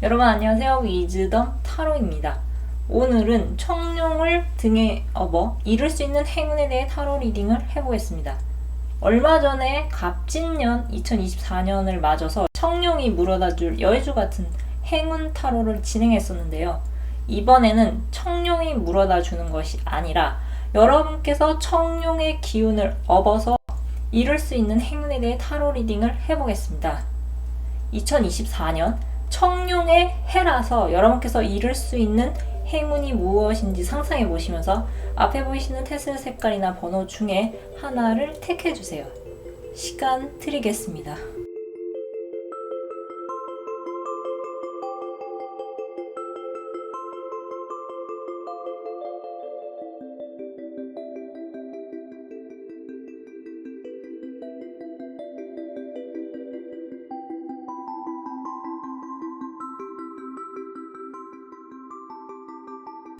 여러분 안녕하세요. 위즈덤 타로입니다. 오늘은 청룡을 등에 업어 이룰 수 있는 행운에 대해 타로 리딩을 해보겠습니다. 얼마 전에 갑진년 2024년을 맞아서 청룡이 물어다줄 여의주 같은 행운 타로를 진행했었는데요. 이번에는 청룡이 물어다주는 것이 아니라 여러분께서 청룡의 기운을 업어서 이룰 수 있는 행운에 대해 타로 리딩을 해보겠습니다. 2024년 청룡의 해라서 여러분께서 이룰 수 있는 행운이 무엇인지 상상해 보시면서 앞에 보이시는 테슬 색깔이나 번호 중에 하나를 택해 주세요. 시간 드리겠습니다.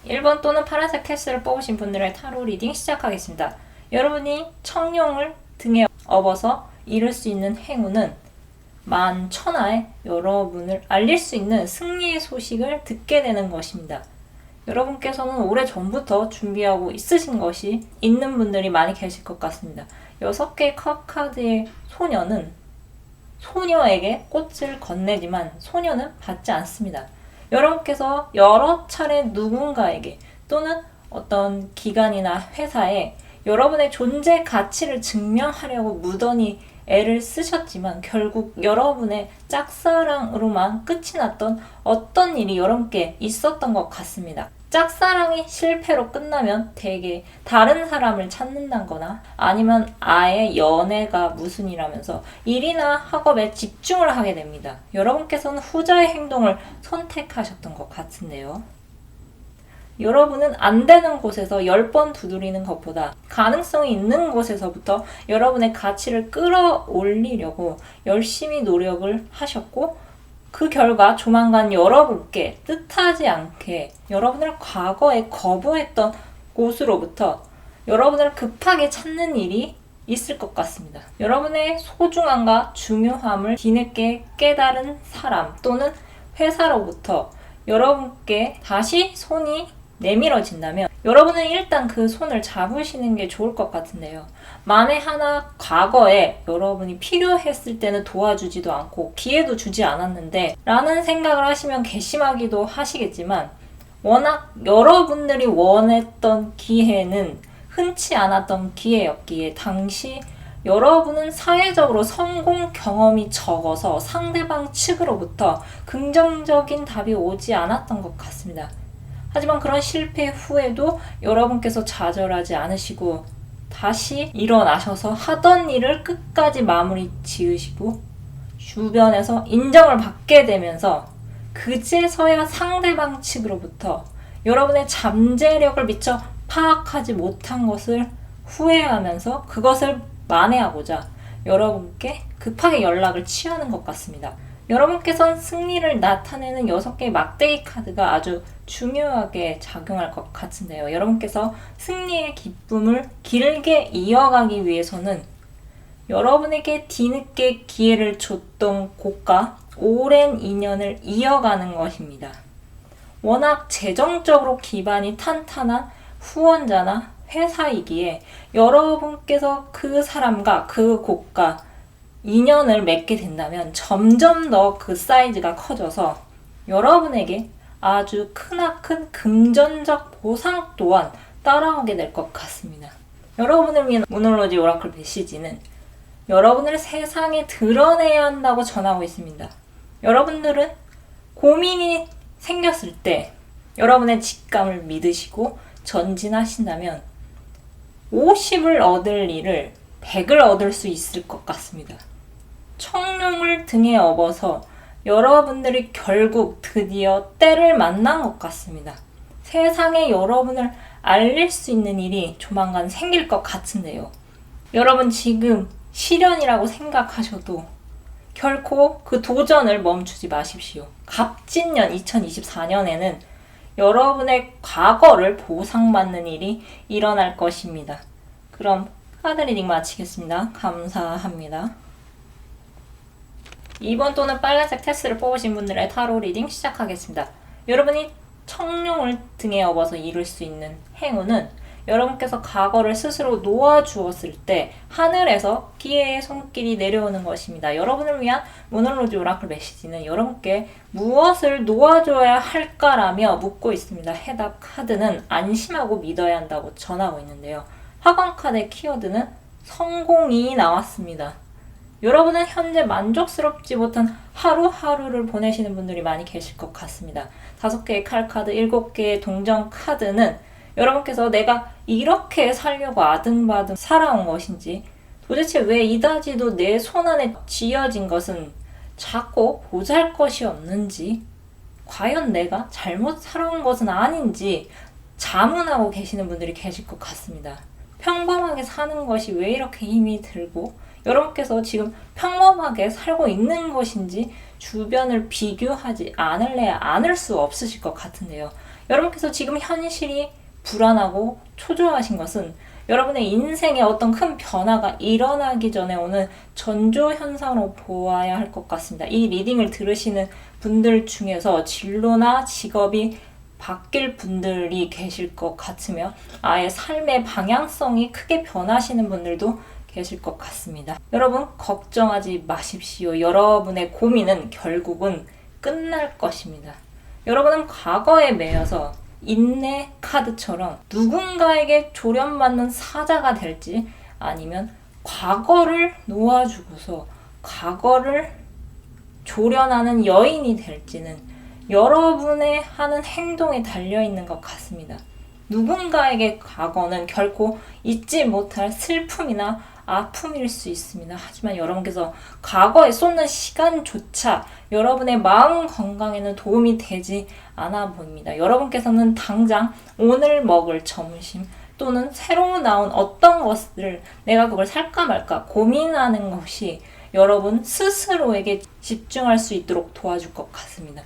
(1번) 또는 파란색 캐스를 뽑으신 분들의 타로 리딩 시작하겠습니다. 여러분이 청룡을 등에 업어서 이룰 수 있는 행운은 만천하에 여러분을 알릴 수 있는 승리의 소식을 듣게 되는 것입니다. 여러분께서는 오래전부터 준비하고 있으신 것이 있는 분들이 많이 계실 것 같습니다. 6개의 컵 카드의 소녀는 소녀에게 꽃을 건네지만 소녀는 받지 않습니다. 여러분께서 여러 차례 누군가에게 또는 어떤 기관이나 회사에 여러분의 존재 가치를 증명하려고 무던히 애를 쓰셨지만 결국 여러분의 짝사랑으로만 끝이 났던 어떤 일이 여러분께 있었던 것 같습니다. 짝사랑이 실패로 끝나면 대개 다른 사람을 찾는다거나 아니면 아예 연애가 무슨 일하면서 일이나 학업에 집중을 하게 됩니다. 여러분께서는 후자의 행동을 선택하셨던 것 같은데요. 여러분은 안 되는 곳에서 10번 두드리는 것보다 가능성이 있는 곳에서부터 여러분의 가치를 끌어올리려고 열심히 노력을 하셨고 그 결과 조만간 여러분께 뜻하지 않게 여러분을 과거에 거부했던 곳으로부터 여러분을 급하게 찾는 일이 있을 것 같습니다. 여러분의 소중함과 중요함을 뒤늦게 깨달은 사람 또는 회사로부터 여러분께 다시 손이 내밀어진다면 여러분은 일단 그 손을 잡으시는 게 좋을 것 같은데요. 만에 하나 과거에 여러분이 필요했을 때는 도와주지도 않고 기회도 주지 않았는데 라는 생각을 하시면 괘씸하기도 하시겠지만 워낙 여러분들이 원했던 기회는 흔치 않았던 기회였기에 당시 여러분은 사회적으로 성공 경험이 적어서 상대방 측으로부터 긍정적인 답이 오지 않았던 것 같습니다. 하지만 그런 실패 후에도 여러분께서 좌절하지 않으시고 다시 일어나셔서 하던 일을 끝까지 마무리 지으시고 주변에서 인정을 받게 되면서 그제서야 상대방 측으로부터 여러분의 잠재력을 미처 파악하지 못한 것을 후회하면서 그것을 만회하고자 여러분께 급하게 연락을 취하는 것 같습니다. 여러분께서는 승리를 나타내는 6개의 막대기 카드가 아주 중요하게 작용할 것 같은데요. 여러분께서 승리의 기쁨을 길게 이어가기 위해서는 여러분에게 뒤늦게 기회를 줬던 곳과 오랜 인연을 이어가는 것입니다. 워낙 재정적으로 기반이 탄탄한 후원자나 회사이기에 여러분께서 그 사람과 그 곳과 인연을 맺게 된다면 점점 더 그 사이즈가 커져서 여러분에게 아주 크나큰 금전적 보상 또한 따라오게 될 것 같습니다. 여러분을 위한 모놀로지 오라클 메시지는 여러분을 세상에 드러내야 한다고 전하고 있습니다. 여러분들은 고민이 생겼을 때 여러분의 직감을 믿으시고 전진하신다면 50을 얻을 일을 100을 얻을 수 있을 것 같습니다. 청룡을 등에 업어서 여러분들이 결국 드디어 때를 만난 것 같습니다. 세상에 여러분을 알릴 수 있는 일이 조만간 생길 것 같은데요. 여러분 지금 시련이라고 생각하셔도 결코 그 도전을 멈추지 마십시오. 갑진년 2024년에는 여러분의 과거를 보상받는 일이 일어날 것입니다. 그럼 카드 리딩 마치겠습니다. 감사합니다. 2번 또는 빨간색 테스트를 뽑으신 분들의 타로 리딩 시작하겠습니다. 여러분이 청룡을 등에 업어서 이룰 수 있는 행운은 여러분께서 과거를 스스로 놓아주었을 때 하늘에서 기회의 손길이 내려오는 것입니다. 여러분을 위한 모놀로지 오라클 메시지는 여러분께 무엇을 놓아줘야 할까라며 묻고 있습니다. 해답 카드는 안심하고 믿어야 한다고 전하고 있는데요. 화관 카드의 키워드는 성공이 나왔습니다. 여러분은 현재 만족스럽지 못한 하루하루를 보내시는 분들이 많이 계실 것 같습니다. 5개의 칼 카드, 7개의 동전 카드는 여러분께서 내가 이렇게 살려고 아등바등 살아온 것인지, 도대체 왜 이다지도 내 손안에 쥐어진 것은 자꾸 보잘것이 없는지, 과연 내가 잘못 살아온 것은 아닌지 자문하고 계시는 분들이 계실 것 같습니다. 평범하게 사는 것이 왜 이렇게 힘이 들고 여러분께서 지금 평범하게 살고 있는 것인지 주변을 비교하지 않을 수 없으실 것 같은데요. 여러분께서 지금 현실이 불안하고 초조하신 것은 여러분의 인생에 어떤 큰 변화가 일어나기 전에 오는 전조 현상으로 보아야 할 것 같습니다. 이 리딩을 들으시는 분들 중에서 진로나 직업이 바뀔 분들이 계실 것 같으며 아예 삶의 방향성이 크게 변하시는 분들도 계실 것 같습니다. 여러분 걱정하지 마십시오. 여러분의 고민은 결국은 끝날 것입니다. 여러분은 과거에 매여서 인내 카드처럼 누군가에게 조련받는 사자가 될지 아니면 과거를 놓아주고서 과거를 조련하는 여인이 될지는 여러분의 하는 행동에 달려있는 것 같습니다. 누군가에게 과거는 결코 잊지 못할 슬픔이나 아픔일 수 있습니다. 하지만 여러분께서 과거에 쏟는 시간조차 여러분의 마음 건강에는 도움이 되지 않아 보입니다. 여러분께서는 당장 오늘 먹을 점심 또는 새로 나온 어떤 것을 내가 그걸 살까 말까 고민하는 것이 여러분 스스로에게 집중할 수 있도록 도와줄 것 같습니다.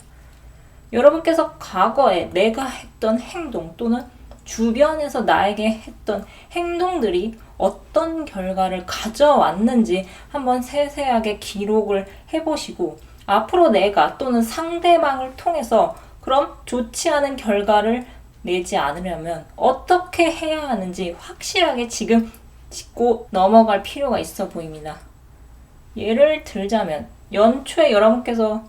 여러분께서 과거에 내가 했던 행동 또는 주변에서 나에게 했던 행동들이 어떤 결과를 가져왔는지 한번 세세하게 기록을 해보시고 앞으로 내가 또는 상대방을 통해서 그럼 좋지 않은 결과를 내지 않으려면 어떻게 해야 하는지 확실하게 지금 짚고 넘어갈 필요가 있어 보입니다. 예를 들자면 연초에 여러분께서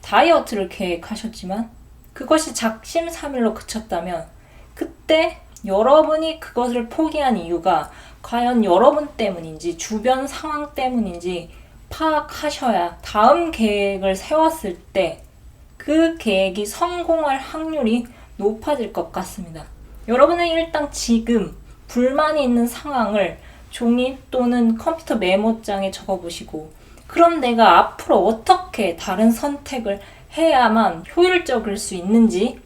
다이어트를 계획하셨지만 그것이 작심삼일로 그쳤다면 그때 여러분이 그것을 포기한 이유가 과연 여러분 때문인지 주변 상황 때문인지 파악하셔야 다음 계획을 세웠을 때 그 계획이 성공할 확률이 높아질 것 같습니다. 여러분은 일단 지금 불만이 있는 상황을 종이 또는 컴퓨터 메모장에 적어보시고 그럼 내가 앞으로 어떻게 다른 선택을 해야만 효율적일 수 있는지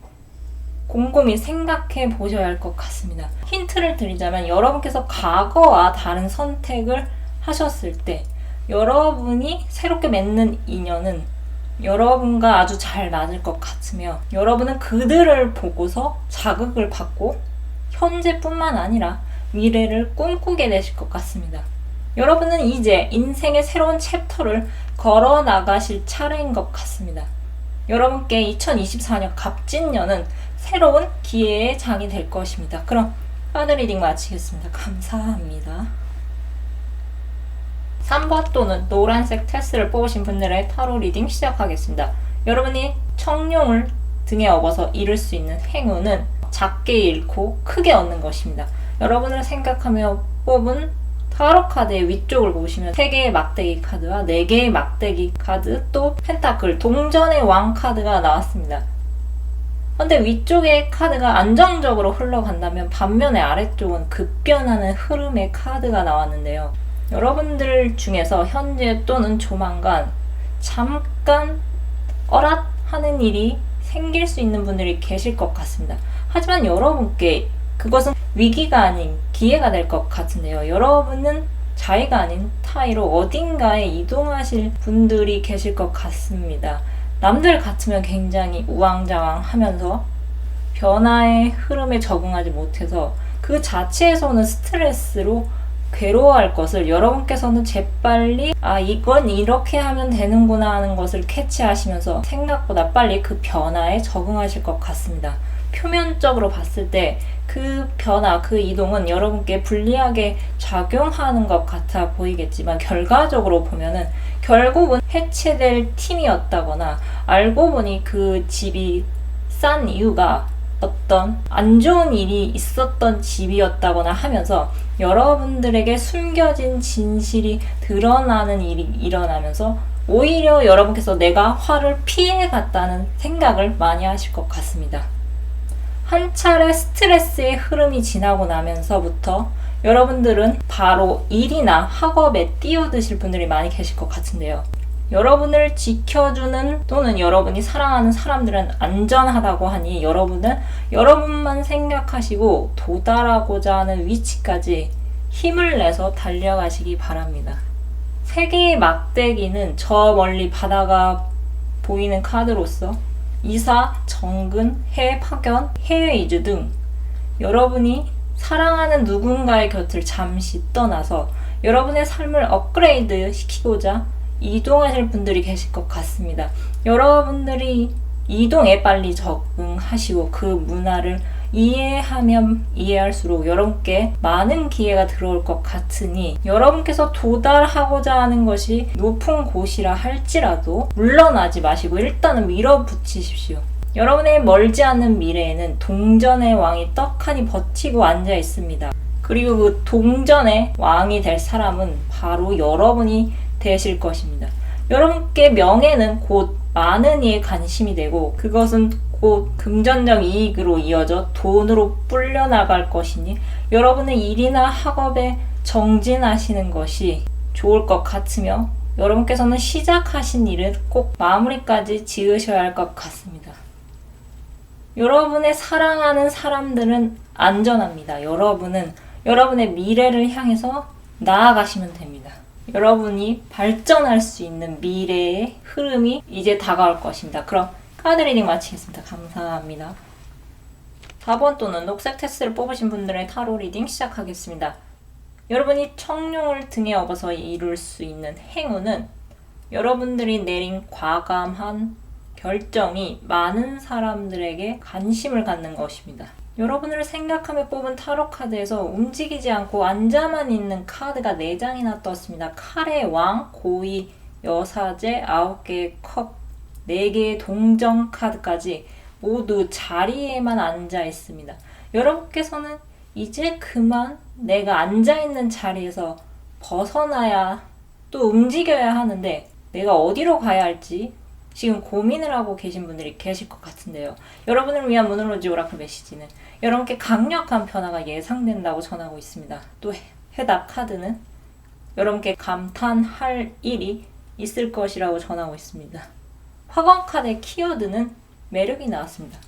곰곰이 생각해 보셔야 할 것 같습니다. 힌트를 드리자면 여러분께서 과거와 다른 선택을 하셨을 때 여러분이 새롭게 맺는 인연은 여러분과 아주 잘 맞을 것 같으며 여러분은 그들을 보고서 자극을 받고 현재뿐만 아니라 미래를 꿈꾸게 되실 것 같습니다. 여러분은 이제 인생의 새로운 챕터를 걸어 나가실 차례인 것 같습니다. 여러분께 2024년 갑진년은 새로운 기회의 장이 될 것입니다. 그럼 카드 리딩 마치겠습니다. 감사합니다. 3번 또는 노란색 테스트를 뽑으신 분들의 타로 리딩 시작하겠습니다. 여러분이 청룡을 등에 업어서 이룰 수 있는 행운은 작게 잃고 크게 얻는 것입니다. 여러분을 생각하며 뽑은 타로 카드의 위쪽을 보시면 3개의 막대기 카드와 4개의 막대기 카드 또 펜타클 동전의 왕 카드가 나왔습니다. 근데 위쪽의 카드가 안정적으로 흘러간다면 반면에 아래쪽은 급변하는 흐름의 카드가 나왔는데요. 여러분들 중에서 현재 또는 조만간 잠깐 하는 일이 생길 수 있는 분들이 계실 것 같습니다. 하지만 여러분께 그것은 위기가 아닌 기회가 될 것 같은데요. 여러분은 자의가 아닌 타의로 어딘가에 이동하실 분들이 계실 것 같습니다. 남들 같으면 굉장히 우왕좌왕하면서 변화의 흐름에 적응하지 못해서 그 자체에서 오는 스트레스로 괴로워할 것을 여러분께서는 재빨리 이건 이렇게 하면 되는구나 하는 것을 캐치하시면서 생각보다 빨리 그 변화에 적응하실 것 같습니다. 표면적으로 봤을 때 그 변화, 그 이동은 여러분께 불리하게 작용하는 것 같아 보이겠지만 결과적으로 보면은 결국은 해체될 팀이었다거나 알고 보니 그 집이 싼 이유가 어떤 안 좋은 일이 있었던 집이었다거나 하면서 여러분들에게 숨겨진 진실이 드러나는 일이 일어나면서 오히려 여러분께서 내가 화를 피해갔다는 생각을 많이 하실 것 같습니다. 한 차례 스트레스의 흐름이 지나고 나면서부터 여러분들은 바로 일이나 학업에 뛰어드실 분들이 많이 계실 것 같은데요. 여러분을 지켜주는 또는 여러분이 사랑하는 사람들은 안전하다고 하니 여러분은 여러분만 생각하시고 도달하고자 하는 위치까지 힘을 내서 달려가시기 바랍니다. 세계의 막대기는 저 멀리 바다가 보이는 카드로서 이사, 정근, 해외 파견, 해외 이주 등 여러분이 사랑하는 누군가의 곁을 잠시 떠나서 여러분의 삶을 업그레이드 시키고자 이동하실 분들이 계실 것 같습니다. 여러분들이 이동에 빨리 적응하시고 그 문화를 이해하면 이해할수록 여러분께 많은 기회가 들어올 것 같으니 여러분께서 도달하고자 하는 것이 높은 곳이라 할지라도 물러나지 마시고 일단은 밀어붙이십시오. 여러분의 멀지 않은 미래에는 동전의 왕이 떡하니 버티고 앉아 있습니다. 그리고 그 동전의 왕이 될 사람은 바로 여러분이 되실 것입니다. 여러분께 명예는 곧 많은 이에 관심이 되고 그것은 곧 금전적 이익으로 이어져 돈으로 불려나갈 것이니 여러분의 일이나 학업에 정진하시는 것이 좋을 것 같으며 여러분께서는 시작하신 일을 꼭 마무리까지 지으셔야 할 것 같습니다. 여러분의 사랑하는 사람들은 안전합니다. 여러분은 여러분의 미래를 향해서 나아가시면 됩니다. 여러분이 발전할 수 있는 미래의 흐름이 이제 다가올 것입니다. 그럼 카드 리딩 마치겠습니다. 감사합니다. 4번 또는 녹색 테스트를 뽑으신 분들의 타로 리딩 시작하겠습니다. 여러분이 청룡을 등에 업어서 이룰 수 있는 행운은 여러분들이 내린 과감한 결정이 많은 사람들에게 관심을 갖는 것입니다. 여러분을 생각하며 뽑은 타로 카드에서 움직이지 않고 앉아만 있는 카드가 4장이나 떴습니다. 칼의 왕, 고의, 여사제, 9개의 컵, 4개의 동정 카드까지 모두 자리에만 앉아 있습니다. 여러분께서는 이제 그만 내가 앉아있는 자리에서 벗어나야 또 움직여야 하는데 내가 어디로 가야 할지 지금 고민을 하고 계신 분들이 계실 것 같은데요. 여러분을 위한 모놀로지 오라클 메시지는 여러분께 강력한 변화가 예상된다고 전하고 있습니다. 또 해답 카드는 여러분께 감탄할 일이 있을 것이라고 전하고 있습니다. 화관 카드의 키워드는 매력이 나왔습니다.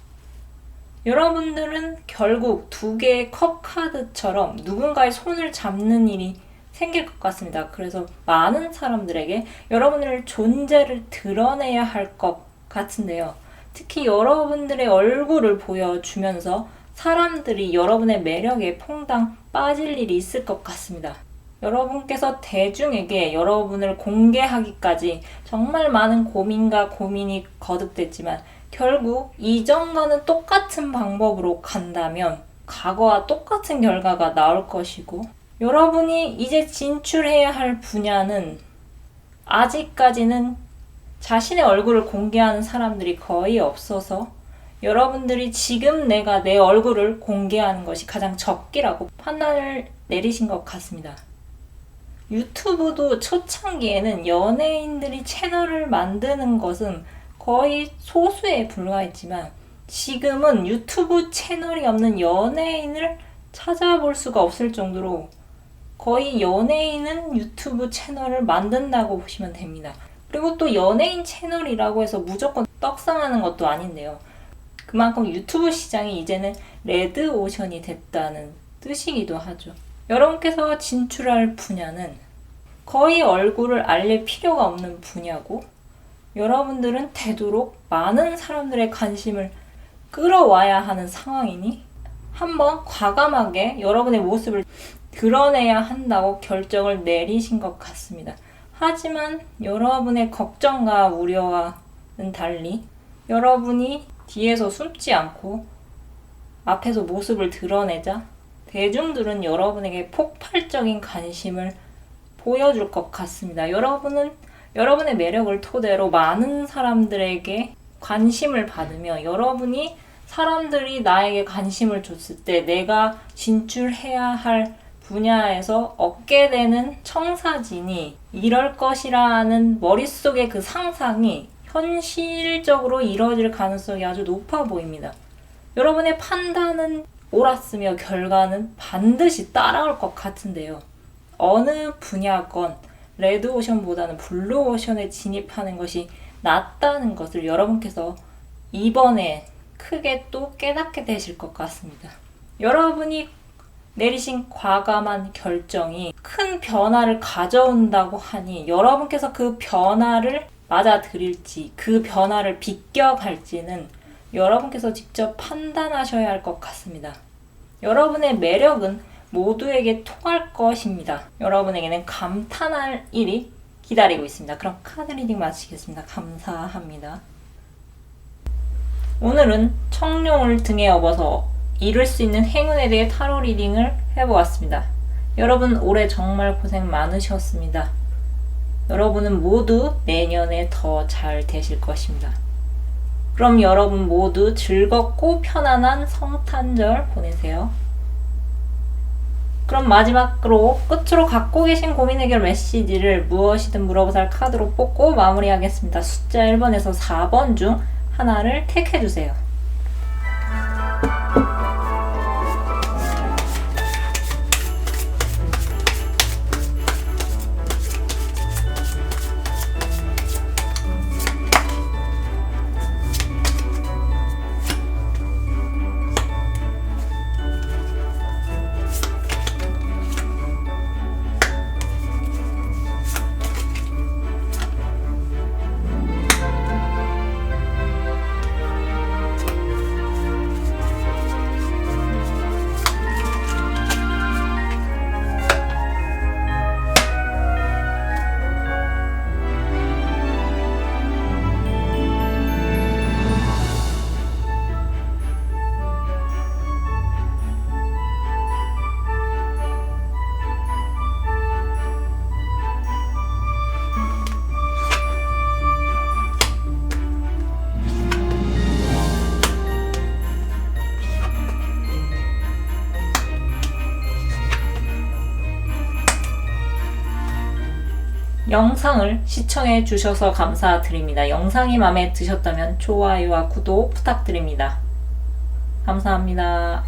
여러분들은 결국 2개의 컵 카드처럼 누군가의 손을 잡는 일이 생길 것 같습니다. 그래서 많은 사람들에게 여러분의 존재를 드러내야 할 것 같은데요. 특히 여러분들의 얼굴을 보여주면서 사람들이 여러분의 매력에 퐁당 빠질 일이 있을 것 같습니다. 여러분께서 대중에게 여러분을 공개하기까지 정말 많은 고민과 고민이 거듭됐지만 결국 이전과는 똑같은 방법으로 간다면 과거와 똑같은 결과가 나올 것이고 여러분이 이제 진출해야 할 분야는 아직까지는 자신의 얼굴을 공개하는 사람들이 거의 없어서 여러분들이 지금 내가 내 얼굴을 공개하는 것이 가장 적기라고 판단을 내리신 것 같습니다. 유튜브도 초창기에는 연예인들이 채널을 만드는 것은 거의 소수에 불과했지만 지금은 유튜브 채널이 없는 연예인을 찾아볼 수가 없을 정도로 거의 연예인은 유튜브 채널을 만든다고 보시면 됩니다. 그리고 또 연예인 채널이라고 해서 무조건 떡상하는 것도 아닌데요. 그만큼 유튜브 시장이 이제는 레드오션이 됐다는 뜻이기도 하죠. 여러분께서 진출할 분야는 거의 얼굴을 알릴 필요가 없는 분야고 여러분들은 되도록 많은 사람들의 관심을 끌어와야 하는 상황이니 한번 과감하게 여러분의 모습을 드러내야 한다고 결정을 내리신 것 같습니다. 하지만 여러분의 걱정과 우려와는 달리 여러분이 뒤에서 숨지 않고 앞에서 모습을 드러내자 대중들은 여러분에게 폭발적인 관심을 보여줄 것 같습니다. 여러분은 여러분의 매력을 토대로 많은 사람들에게 관심을 받으며 여러분이 사람들이 나에게 관심을 줬을 때 내가 진출해야 할 분야에서 얻게 되는 청사진이 이럴 것이라는 머릿속의 그 상상이 현실적으로 이루어질 가능성이 아주 높아 보입니다. 여러분의 판단은 옳았으며 결과는 반드시 따라올 것 같은데요. 어느 분야건 레드오션보다는 블루오션에 진입하는 것이 낫다는 것을 여러분께서 이번에 크게 또 깨닫게 되실 것 같습니다. 여러분이 내리신 과감한 결정이 큰 변화를 가져온다고 하니 여러분께서 그 변화를 맞아들일지 그 변화를 비껴갈지는 여러분께서 직접 판단하셔야 할 것 같습니다. 여러분의 매력은 모두에게 통할 것입니다. 여러분에게는 감탄할 일이 기다리고 있습니다. 그럼 카드 리딩 마치겠습니다. 감사합니다. 오늘은 청룡을 등에 업어서 이룰 수 있는 행운에 대해 타로 리딩을 해보았습니다. 여러분 올해 정말 고생 많으셨습니다. 여러분은 모두 내년에 더 잘 되실 것입니다. 그럼 여러분 모두 즐겁고 편안한 성탄절 보내세요. 그럼 마지막으로 끝으로 갖고 계신 고민 해결 메시지를 무엇이든 물어보살 카드로 뽑고 마무리하겠습니다. 숫자 1번에서 4번 중 하나를 택해주세요. 영상을 시청해 주셔서 감사드립니다. 영상이 마음에 드셨다면 좋아요와 구독 부탁드립니다. 감사합니다.